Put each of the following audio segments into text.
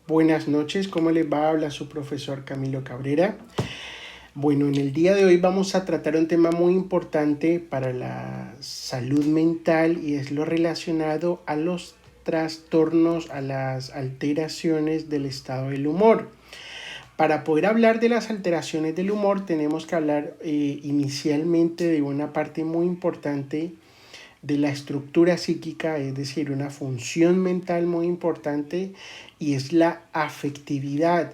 Buenas noches, ¿cómo les va? Habla su profesor Camilo Cabrera. Bueno, en el día de hoy vamos a tratar un tema muy importante para la salud mental y es lo relacionado a los trastornos, a las alteraciones del estado del humor. Para poder hablar de las alteraciones del humor tenemos que hablar inicialmente de una parte muy importante de la estructura psíquica, es decir, una función mental muy importante y es la afectividad.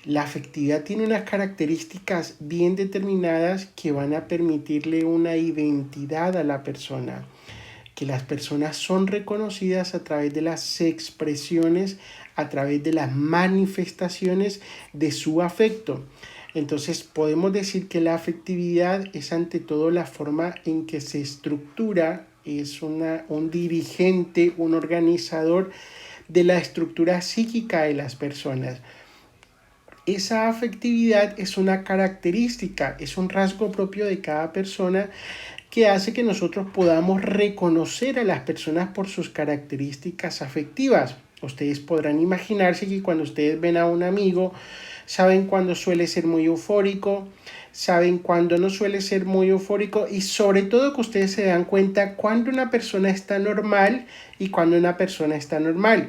La afectividad tiene unas características bien determinadas que van a permitirle una identidad a la persona, que las personas son reconocidas a través de las expresiones, a través de las manifestaciones de su afecto. Entonces podemos decir que la afectividad es ante todo la forma en que se estructura, es un dirigente, un organizador de la estructura psíquica de las personas. Esa afectividad es una característica, es un rasgo propio de cada persona que hace que nosotros podamos reconocer a las personas por sus características afectivas. Ustedes podrán imaginarse que cuando ustedes ven a un amigo, saben cuándo suele ser muy eufórico, saben cuándo no suele ser muy eufórico y sobre todo que ustedes se dan cuenta cuando una persona está normal y cuando una persona está normal.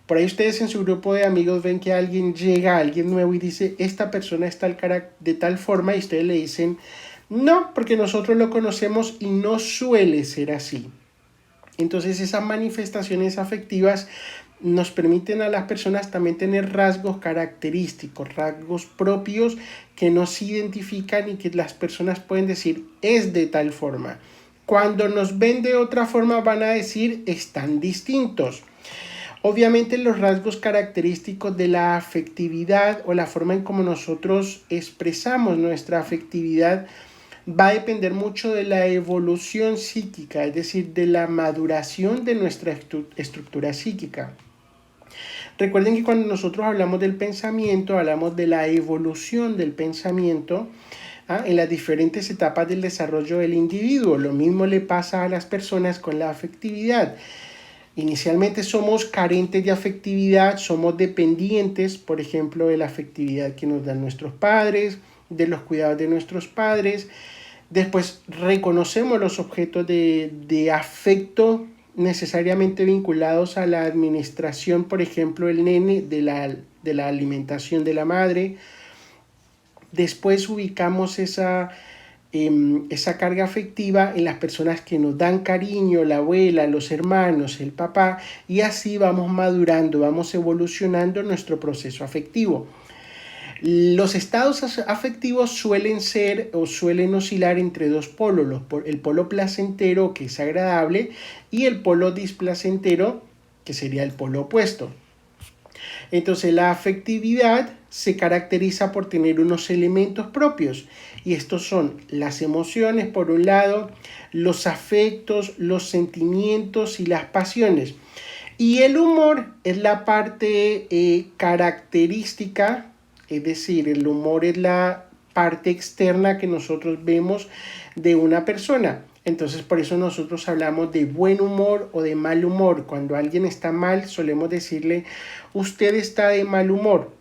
Por ahí ustedes en su grupo de amigos ven que alguien llega, alguien nuevo y dice, esta persona está de tal forma y ustedes le dicen, no, porque nosotros lo conocemos y no suele ser así. Entonces esas manifestaciones afectivas nos permiten a las personas también tener rasgos característicos, rasgos propios que nos identifican y que las personas pueden decir es de tal forma. Cuando nos ven de otra forma van a decir están distintos. Obviamente los rasgos característicos de la afectividad o la forma en cómo nosotros expresamos nuestra afectividad va a depender mucho de la evolución psíquica, es decir, de la maduración de nuestra estructura psíquica. Recuerden que cuando nosotros hablamos del pensamiento, hablamos de la evolución del pensamiento en las diferentes etapas del desarrollo del individuo. Lo mismo le pasa a las personas con la afectividad. Inicialmente somos carentes de afectividad, somos dependientes, por ejemplo, de la afectividad que nos dan nuestros padres, de los cuidados de nuestros padres. Después reconocemos los objetos de afecto necesariamente vinculados a la administración, por ejemplo, el nene de la alimentación de la madre. Después ubicamos esa carga afectiva en las personas que nos dan cariño, la abuela, los hermanos, el papá, y así vamos madurando, vamos evolucionando nuestro proceso afectivo. Los estados afectivos suelen ser o suelen oscilar entre dos polos, el polo placentero, que es agradable, y el polo displacentero, que sería el polo opuesto. Entonces la afectividad se caracteriza por tener unos elementos propios y estos son las emociones por un lado, los afectos, los sentimientos y las pasiones. Y el humor es la parte característica, es decir, el humor es la parte externa que nosotros vemos de una persona. Entonces por eso nosotros hablamos de buen humor o de mal humor. Cuando alguien está mal solemos decirle, usted está de mal humor.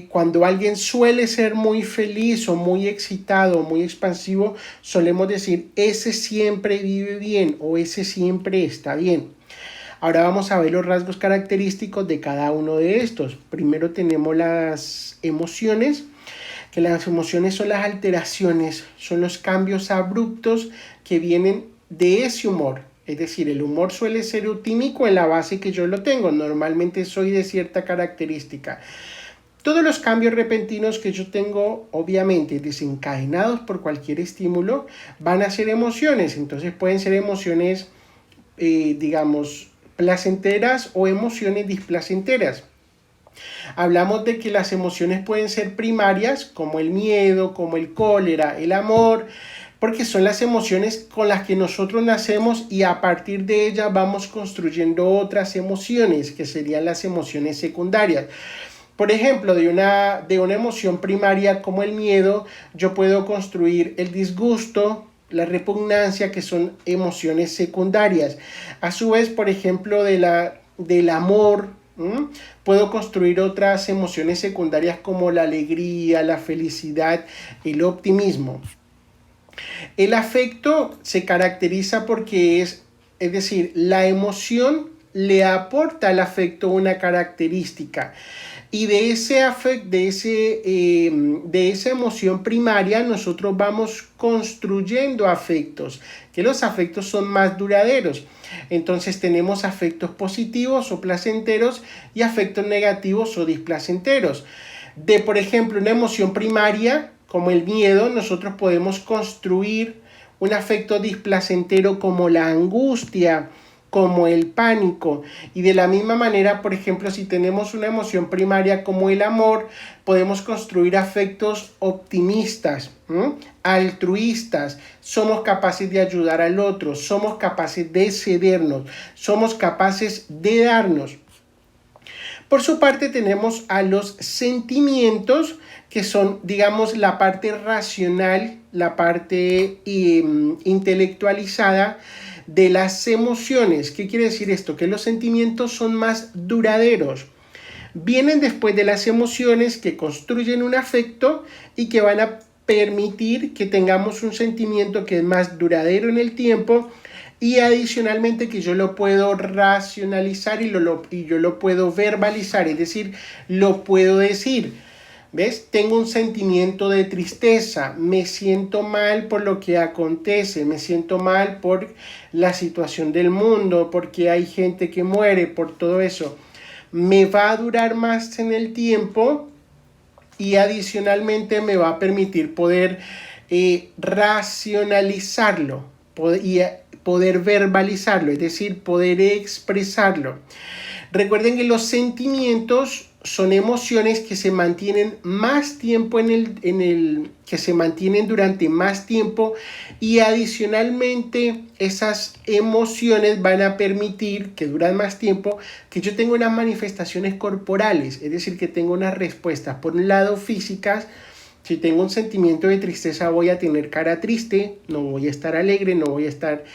Cuando alguien suele ser muy feliz o muy excitado o muy expansivo, solemos decir, ese siempre vive bien o ese siempre está bien. Ahora vamos a ver los rasgos característicos de cada uno de estos. Primero tenemos las emociones, que las emociones son las alteraciones, son los cambios abruptos que vienen de ese humor. Es decir, el humor suele ser eutímico en la base que yo lo tengo. Normalmente soy de cierta característica. Todos los cambios repentinos que yo tengo, obviamente desencadenados por cualquier estímulo, van a ser emociones. Entonces pueden ser emociones, digamos, placenteras o emociones displacenteras. Hablamos de que las emociones pueden ser primarias, como el miedo, como el cólera, el amor, porque son las emociones con las que nosotros nacemos y a partir de ellas vamos construyendo otras emociones, que serían las emociones secundarias. Por ejemplo, de una emoción primaria como el miedo, yo puedo construir el disgusto, la repugnancia, que son emociones secundarias. A su vez, por ejemplo, del amor, ¿Mm? Puedo construir otras emociones secundarias como la alegría, la felicidad, el optimismo. El afecto se caracteriza porque es decir, la emoción le aporta al afecto una característica. Y de ese afecto, de esa emoción primaria, nosotros vamos construyendo afectos, que los afectos son más duraderos. Entonces tenemos afectos positivos o placenteros y afectos negativos o displacenteros. De, por ejemplo, una emoción primaria, como el miedo, nosotros podemos construir un afecto displacentero como la angustia, como el pánico. Y de la misma manera, por ejemplo, si tenemos una emoción primaria como el amor, podemos construir afectos optimistas, altruistas. Somos capaces de ayudar al otro, somos capaces de cedernos, somos capaces de darnos. Por su parte tenemos a los sentimientos, que son, digamos, la parte racional, la parte intelectualizada de las emociones. ¿Qué quiere decir esto? Que los sentimientos son más duraderos. Vienen después de las emociones que construyen un afecto y que van a permitir que tengamos un sentimiento que es más duradero en el tiempo, y adicionalmente que yo lo puedo racionalizar y yo lo puedo verbalizar, es decir, lo puedo decir. ¿Ves? Tengo un sentimiento de tristeza, me siento mal por lo que acontece, me siento mal por la situación del mundo, porque hay gente que muere, por todo eso. Me va a durar más en el tiempo y adicionalmente me va a permitir poder racionalizarlo y poder verbalizarlo, es decir, poder expresarlo. Recuerden que los sentimientos son emociones que se mantienen más tiempo que se mantienen durante más tiempo, y adicionalmente esas emociones van a permitir que duran más tiempo, que yo tenga unas manifestaciones corporales, es decir, que tenga unas respuestas, por un lado físicas. Si tengo un sentimiento de tristeza, voy a tener cara triste, no voy a estar alegre, no voy a estar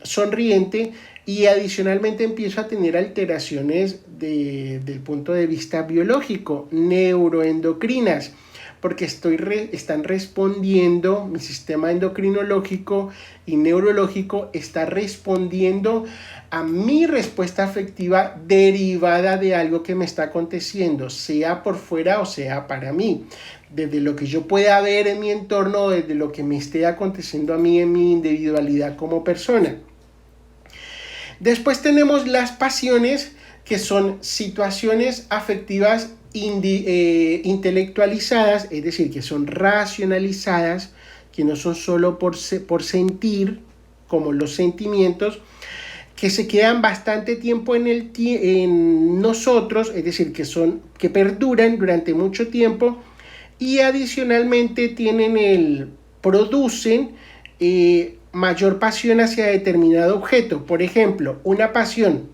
sonriente, y adicionalmente empiezo a tener alteraciones del punto de vista biológico, neuroendocrinas, porque están respondiendo, mi sistema endocrinológico y neurológico está respondiendo a mi respuesta afectiva derivada de algo que me está aconteciendo, sea por fuera o sea para mí, desde lo que yo pueda ver en mi entorno, desde lo que me esté aconteciendo a mí en mi individualidad como persona. Después tenemos las pasiones, que son situaciones afectivas intelectualizadas, es decir, que son racionalizadas, que no son solo por sentir, como los sentimientos, que se quedan bastante tiempo en nosotros, es decir, que perduran durante mucho tiempo, y adicionalmente producen mayor pasión hacia determinado objeto. Por ejemplo, una pasión.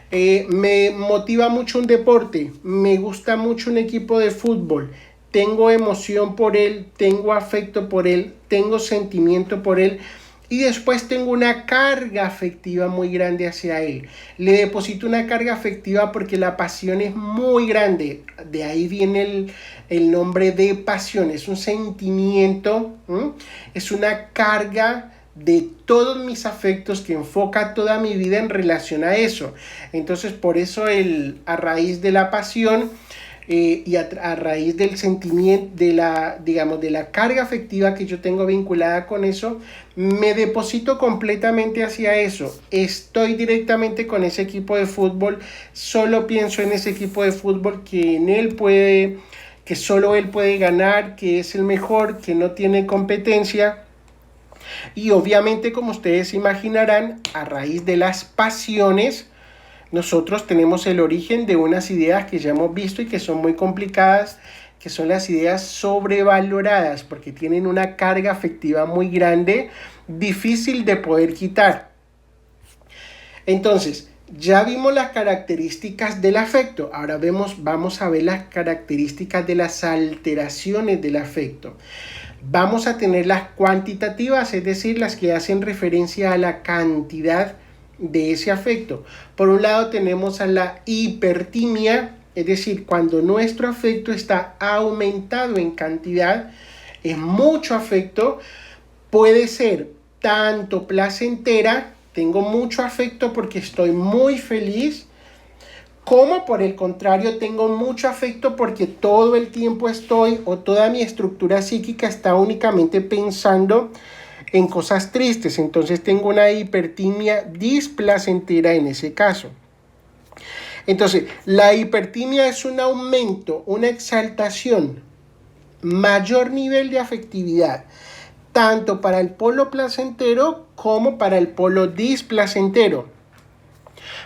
Me motiva mucho un deporte, me gusta mucho un equipo de fútbol, tengo emoción por él, tengo afecto por él, tengo sentimiento por él, y después tengo una carga afectiva muy grande hacia él. Le deposito una carga afectiva porque la pasión es muy grande. De ahí viene el nombre de pasión. Es un sentimiento, es una carga de todos mis afectos que enfoca toda mi vida en relación a eso. Entonces, por eso a raíz de la pasión y a raíz del sentimiento, de la carga afectiva que yo tengo vinculada con eso, me deposito completamente hacia eso. Estoy directamente con ese equipo de fútbol, solo pienso en ese equipo de fútbol, que solo él puede ganar, que es el mejor, que no tiene competencia. Y obviamente, como ustedes imaginarán, a raíz de las pasiones, nosotros tenemos el origen de unas ideas que ya hemos visto y que son muy complicadas, que son las ideas sobrevaloradas, porque tienen una carga afectiva muy grande, difícil de poder quitar. Entonces, ya vimos las características del afecto, ahora vamos a ver las características de las alteraciones del afecto. Vamos a tener las cuantitativas, es decir, las que hacen referencia a la cantidad de ese afecto. Por un lado tenemos a la hipertimia, es decir, cuando nuestro afecto está aumentado en cantidad, es mucho afecto, puede ser tanto placentera, tengo mucho afecto porque estoy muy feliz, como por el contrario tengo mucho afecto porque todo el tiempo estoy o toda mi estructura psíquica está únicamente pensando en cosas tristes. Entonces tengo una hipertimia displacentera en ese caso. Entonces, la hipertimia es un aumento, una exaltación, mayor nivel de afectividad, tanto para el polo placentero como para el polo displacentero.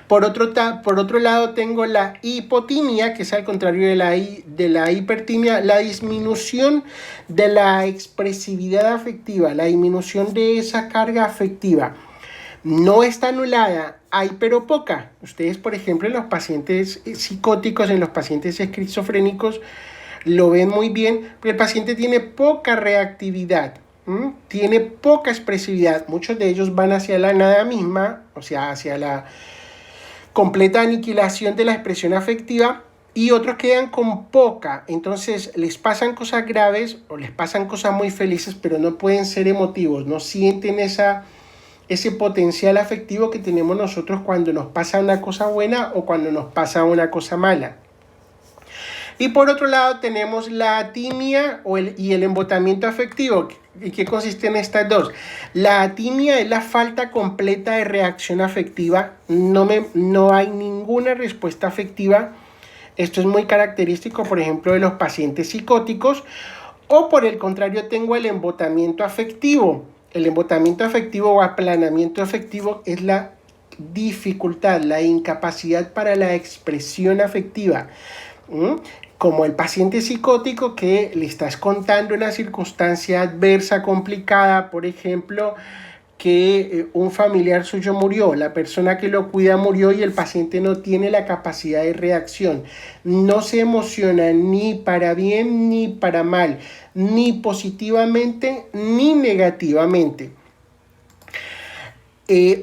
Por otro lado tengo la hipotimia, que es al contrario de la hipertimia, la disminución de la expresividad afectiva, la disminución de esa carga afectiva. No está anulada, hay pero poca. Ustedes, por ejemplo, en los pacientes psicóticos, en los pacientes esquizofrénicos, lo ven muy bien, porque el paciente tiene poca reactividad, tiene poca expresividad. Muchos de ellos van hacia la nada misma, o sea, hacia la completa aniquilación de la expresión afectiva, y otros quedan con poca. Entonces les pasan cosas graves o les pasan cosas muy felices, pero no pueden ser emotivos, no sienten ese potencial afectivo que tenemos nosotros cuando nos pasa una cosa buena o cuando nos pasa una cosa mala. Y por otro lado tenemos la atimia y el embotamiento afectivo. ¿Y qué consiste en estas dos? La atimia es la falta completa de reacción afectiva. No hay ninguna respuesta afectiva. Esto es muy característico, por ejemplo, de los pacientes psicóticos. O por el contrario, tengo el embotamiento afectivo. El embotamiento afectivo o aplanamiento afectivo es la dificultad, la incapacidad para la expresión afectiva. Como el paciente psicótico que le estás contando una circunstancia adversa, complicada, por ejemplo, que un familiar suyo murió, la persona que lo cuida murió y el paciente no tiene la capacidad de reacción, no se emociona ni para bien ni para mal, ni positivamente ni negativamente.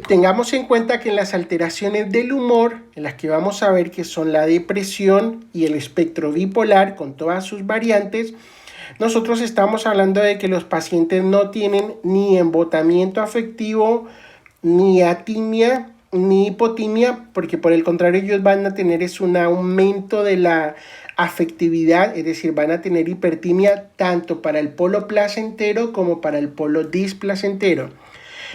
Tengamos en cuenta que en las alteraciones del humor, en las que vamos a ver que son la depresión y el espectro bipolar con todas sus variantes, nosotros estamos hablando de que los pacientes no tienen ni embotamiento afectivo, ni atimia, ni hipotimia, porque por el contrario ellos van a tener un aumento de la afectividad, es decir, van a tener hipertimia tanto para el polo placentero como para el polo displacentero.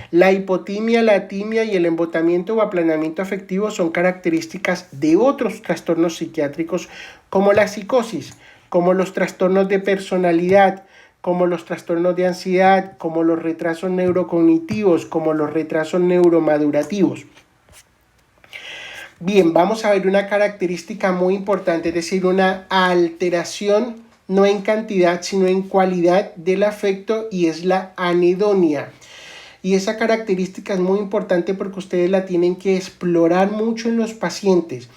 La hipotimia, la atimia y el embotamiento o aplanamiento afectivo son características de otros trastornos psiquiátricos como la psicosis, como los trastornos de personalidad, como los trastornos de ansiedad, como los retrasos neurocognitivos, como los retrasos neuromadurativos. Bien, vamos a ver una característica muy importante, es decir, una alteración no en cantidad sino en cualidad del afecto, y es la anedonia. Y esa característica es muy importante porque ustedes la tienen que explorar mucho en los pacientes.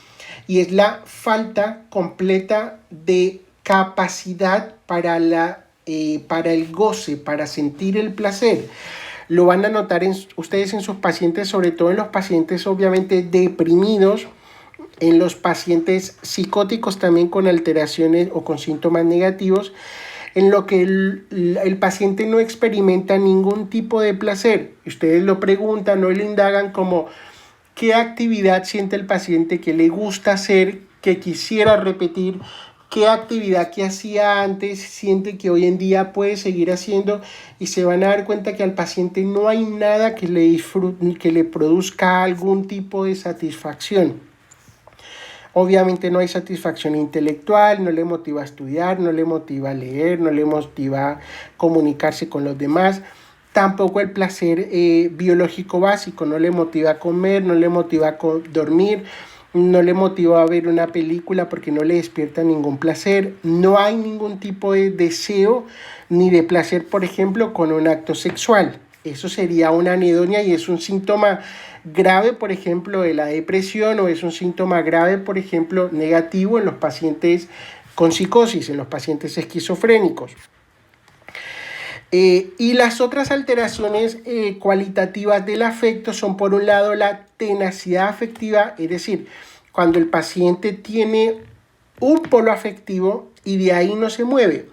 Y es la falta completa de capacidad para el goce, para sentir el placer. Lo van a notar ustedes en sus pacientes, sobre todo en los pacientes obviamente deprimidos, en los pacientes psicóticos también con alteraciones o con síntomas negativos, en lo que el paciente no experimenta ningún tipo de placer. Ustedes lo preguntan o lo indagan como qué actividad siente el paciente que le gusta hacer, que quisiera repetir, qué actividad que hacía antes siente que hoy en día puede seguir haciendo, y se van a dar cuenta que al paciente no hay nada que le produzca algún tipo de satisfacción. Obviamente no hay satisfacción intelectual, no le motiva a estudiar, no le motiva a leer, no le motiva a comunicarse con los demás. Tampoco el placer biológico básico, no le motiva a comer, no le motiva a dormir, no le motiva a ver una película porque no le despierta ningún placer. No hay ningún tipo de deseo ni de placer, por ejemplo, con un acto sexual. Eso sería una anedonia y es un síntoma grave, por ejemplo, de la depresión, o es un síntoma grave, por ejemplo, negativo en los pacientes con psicosis, en los pacientes esquizofrénicos. Y las otras alteraciones cualitativas del afecto son, por un lado, la tenacidad afectiva, es decir, cuando el paciente tiene un polo afectivo y de ahí no se mueve.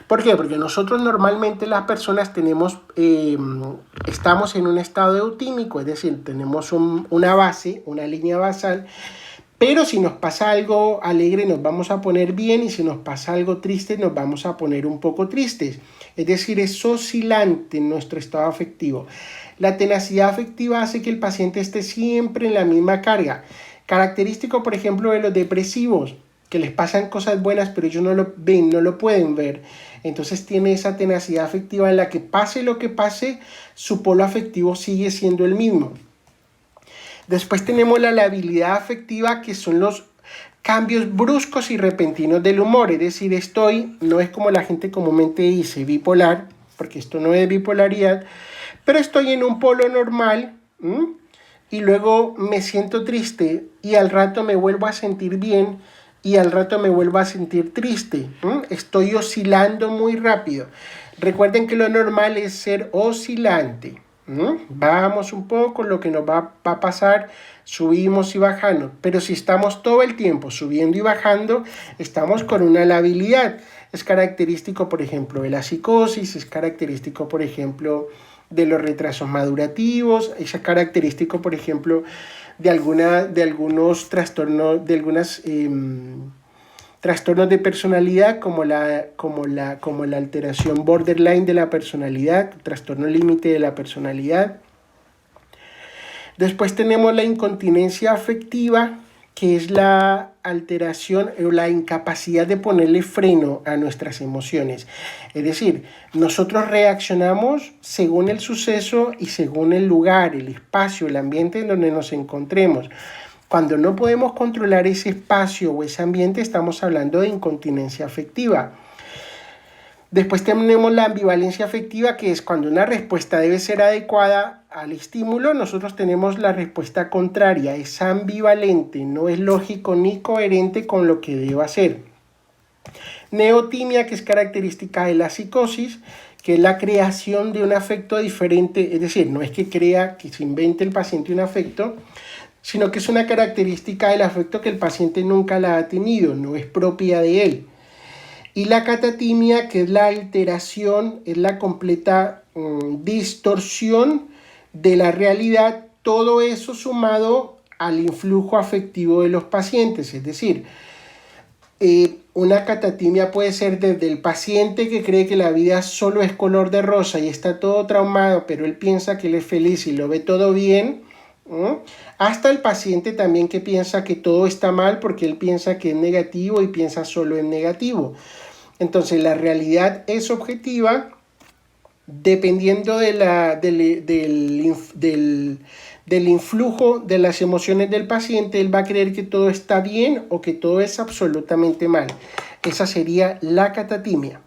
¿Por qué? Porque nosotros normalmente las personas estamos en un estado eutímico, es decir, tenemos una base, una línea basal, pero si nos pasa algo alegre nos vamos a poner bien y si nos pasa algo triste nos vamos a poner un poco tristes. Es decir, es oscilante en nuestro estado afectivo. La tenacidad afectiva hace que el paciente esté siempre en la misma carga. Característico, por ejemplo, de los depresivos, que les pasan cosas buenas pero ellos no lo ven, no lo pueden ver. Entonces tiene esa tenacidad afectiva en la que pase lo que pase, su polo afectivo sigue siendo el mismo. Después tenemos la labilidad afectiva, que son los cambios bruscos y repentinos del humor. Es decir, no es como la gente comúnmente dice bipolar, porque esto no es bipolaridad, pero estoy en un polo normal y luego me siento triste y al rato me vuelvo a sentir bien y al rato me vuelvo a sentir triste. Estoy oscilando muy rápido. Recuerden que lo normal es ser oscilante. Vamos un poco, lo que nos va a pasar, subimos y bajando, pero si estamos todo el tiempo subiendo y bajando, estamos con una labilidad. Es característico, por ejemplo, de la psicosis, es característico, por ejemplo, de los retrasos madurativos, es característico, por ejemplo, de algunos trastornos, trastornos de personalidad como la alteración borderline de la personalidad, trastorno límite de la personalidad. Después tenemos la incontinencia afectiva, que es la alteración o la incapacidad de ponerle freno a nuestras emociones. Es decir, nosotros reaccionamos según el suceso y según el lugar, el espacio, el ambiente en donde nos encontremos. Cuando no podemos controlar ese espacio o ese ambiente, estamos hablando de incontinencia afectiva. Después tenemos la ambivalencia afectiva, que es cuando una respuesta debe ser adecuada al estímulo, nosotros tenemos la respuesta contraria, es ambivalente, no es lógico ni coherente con lo que debo hacer. Neotimia, que es característica de la psicosis, que es la creación de un afecto diferente, es decir, no es que se invente el paciente un afecto, sino que es una característica del afecto que el paciente nunca la ha tenido, no es propia de él. Y la catatimia, que es la alteración, es la completa distorsión de la realidad, todo eso sumado al influjo afectivo de los pacientes. Es decir, una catatimia puede ser desde el paciente que cree que la vida solo es color de rosa y está todo traumado, pero él piensa que él es feliz y lo ve todo bien, hasta el paciente también que piensa que todo está mal porque él piensa que es negativo y piensa solo en negativo. Entonces la realidad es objetiva dependiendo del influjo de las emociones del paciente. Él va a creer que todo está bien o que todo es absolutamente mal. Esa sería la catatimia.